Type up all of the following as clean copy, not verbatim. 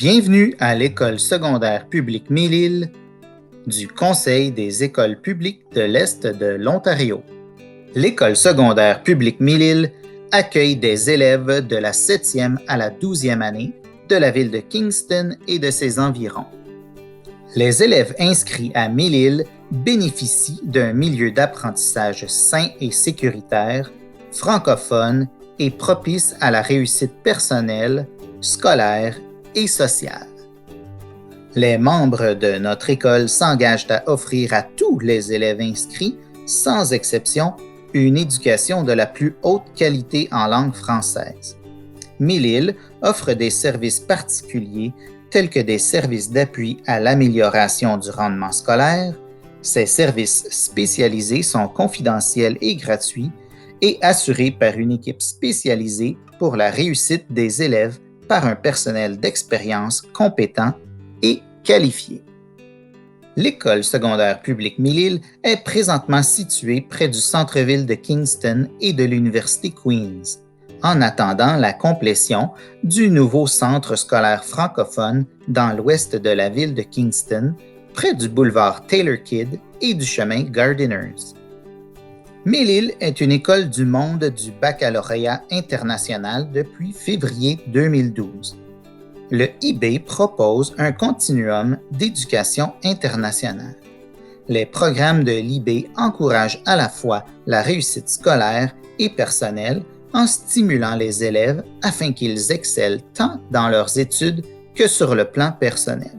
Bienvenue à l'École secondaire publique Mille-Îles du Conseil des écoles publiques de l'Est de l'Ontario. L'École secondaire publique Mille-Îles accueille des élèves de la 7e à la 12e année de la ville de Kingston et de ses environs. Les élèves inscrits à Mille-Îles bénéficient d'un milieu d'apprentissage sain et sécuritaire, francophone et propice à la réussite personnelle, scolaire et sociale. Les membres de notre école s'engagent à offrir à tous les élèves inscrits, sans exception, une éducation de la plus haute qualité en langue française. Mille-Îles offre des services particuliers tels que des services d'appui à l'amélioration du rendement scolaire. Ces services spécialisés sont confidentiels et gratuits et assurés par une équipe spécialisée pour la réussite des élèves par un personnel d'expérience compétent et qualifié. L'École secondaire publique Mille-Îles est présentement située près du centre-ville de Kingston et de l'Université Queen's, en attendant la complétion du nouveau centre scolaire francophone dans l'ouest de la ville de Kingston, près du boulevard Taylor-Kidd et du chemin Gardiners. Mille-Îles est une école du monde du baccalauréat international depuis février 2012. Le IB propose un continuum d'éducation internationale. Les programmes de l'IB encouragent à la fois la réussite scolaire et personnelle en stimulant les élèves afin qu'ils excellent tant dans leurs études que sur le plan personnel.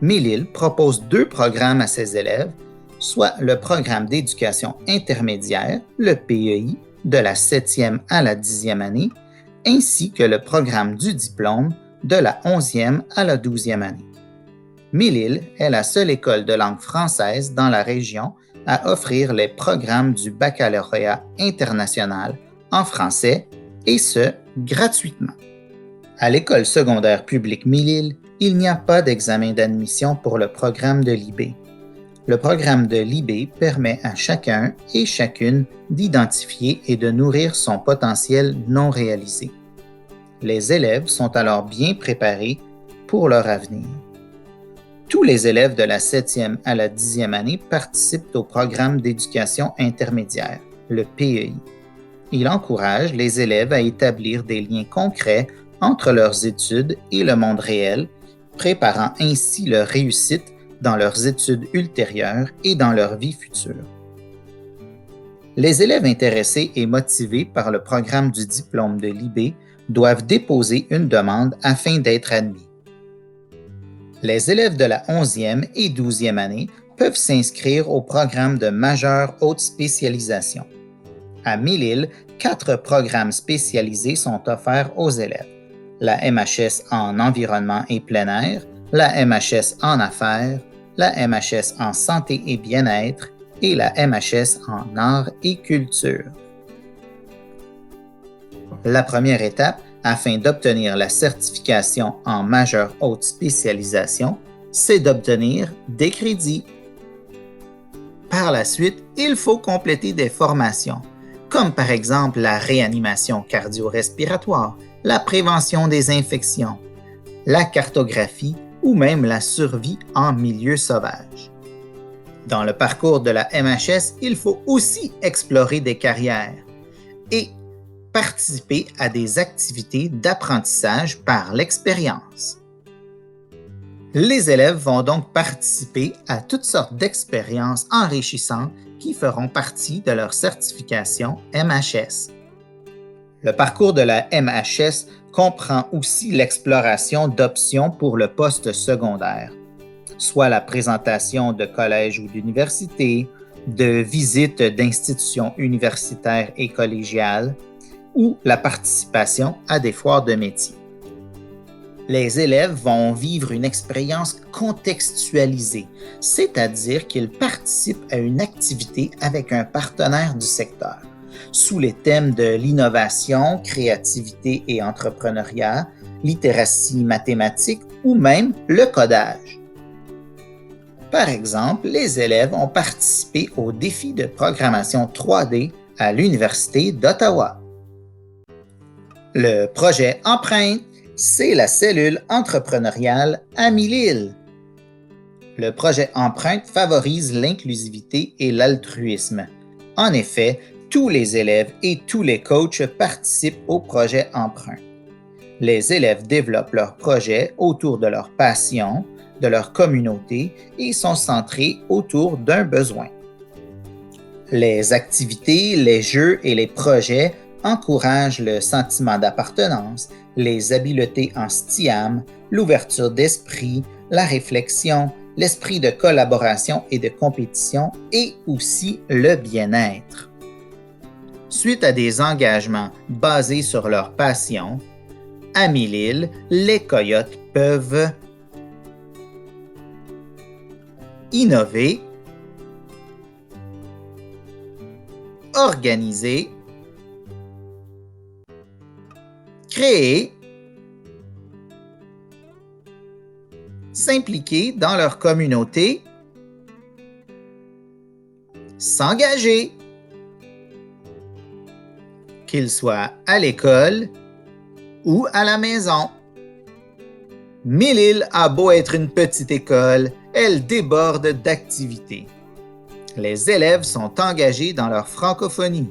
Mille-Îles propose 2 programmes à ses élèves, soit le programme d'éducation intermédiaire, le PEI, de la 7e à la 10e année, ainsi que le programme du diplôme de la 11e à la 12e année. Mille-Îles est la seule école de langue française dans la région à offrir les programmes du baccalauréat international en français, et ce, gratuitement. À l'École secondaire publique Mille-Îles, il n'y a pas d'examen d'admission pour le programme de l'IB. Le programme de l'IB permet à chacun et chacune d'identifier et de nourrir son potentiel non réalisé. Les élèves sont alors bien préparés pour leur avenir. Tous les élèves de la 7e à la 10e année participent au programme d'éducation intermédiaire, le PEI. Il encourage les élèves à établir des liens concrets entre leurs études et le monde réel, préparant ainsi leur réussite dans leurs études ultérieures et dans leur vie future. Les élèves intéressés et motivés par le programme du diplôme de l'IB doivent déposer une demande afin d'être admis. Les élèves de la 11e et 12e année peuvent s'inscrire au programme de majeure haute spécialisation. À Mille-Îles, 4 programmes spécialisés sont offerts aux élèves. La MHS en environnement et plein air, la MHS en affaires, la MHS en santé et bien-être et la MHS en arts et culture. La première étape, afin d'obtenir la certification en majeure haute spécialisation, c'est d'obtenir des crédits. Par la suite, il faut compléter des formations, comme par exemple la réanimation cardio-respiratoire, la prévention des infections, la cartographie ou même la survie en milieu sauvage. Dans le parcours de la MHS, il faut aussi explorer des carrières et participer à des activités d'apprentissage par l'expérience. Les élèves vont donc participer à toutes sortes d'expériences enrichissantes qui feront partie de leur certification MHS. Le parcours de la MHS comprend aussi l'exploration d'options pour le poste secondaire, soit la présentation de collèges ou d'universités, de visites d'institutions universitaires et collégiales, ou la participation à des foires de métiers. Les élèves vont vivre une expérience contextualisée, c'est-à-dire qu'ils participent à une activité avec un partenaire du secteur, sous les thèmes de l'innovation, créativité et entrepreneuriat, littératie mathématique ou même le codage. Par exemple, les élèves ont participé au défi de programmation 3D à l'Université d'Ottawa. Le projet Empreinte C'est la cellule entrepreneuriale AmiLIL. Le projet Empreinte favorise l'inclusivité et l'altruisme. En effet, tous les élèves et tous les coachs participent au projet Empreinte. Les élèves développent leur projet autour de leur passion, de leur communauté et sont centrés autour d'un besoin. Les activités, les jeux et les projets encouragent le sentiment d'appartenance, les habiletés en STIAM, l'ouverture d'esprit, la réflexion, l'esprit de collaboration et de compétition et aussi le bien-être. Suite à des engagements basés sur leur passion, AmiLIL, les coyotes peuvent innover, organiser, créer, s'impliquer dans leur communauté, s'engager, qu'ils soient à l'école ou à la maison. MILIL a beau être une petite école, elle déborde d'activités. Les élèves sont engagés dans leur francophonie.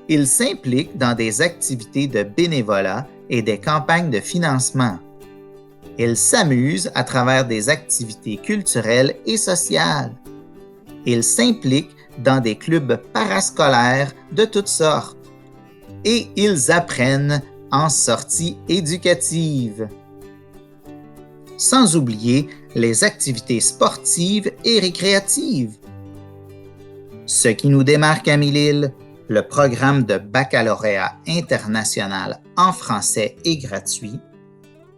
Ils s'impliquent dans des activités de bénévolat et des campagnes de financement. Ils s'amusent à travers des activités culturelles et sociales. Ils s'impliquent dans des clubs parascolaires de toutes sortes. Et ils apprennent en sortie éducative. Sans oublier les activités sportives et récréatives. Ce qui nous démarque à MILIL, le programme de baccalauréat international en français est gratuit,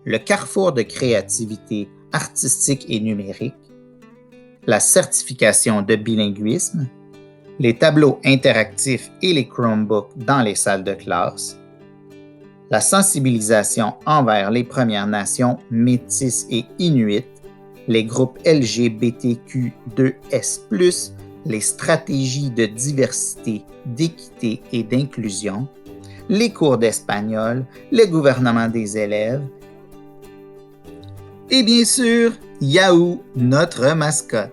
le carrefour de créativité artistique et numérique, la certification de bilinguisme, les tableaux interactifs et les Chromebooks dans les salles de classe, la sensibilisation envers les Premières Nations, Métis et Inuits, les groupes LGBTQ2S+, les stratégies de diversité, d'équité et d'inclusion, les cours d'espagnol, le gouvernement des élèves et bien sûr, Yahoo, notre mascotte.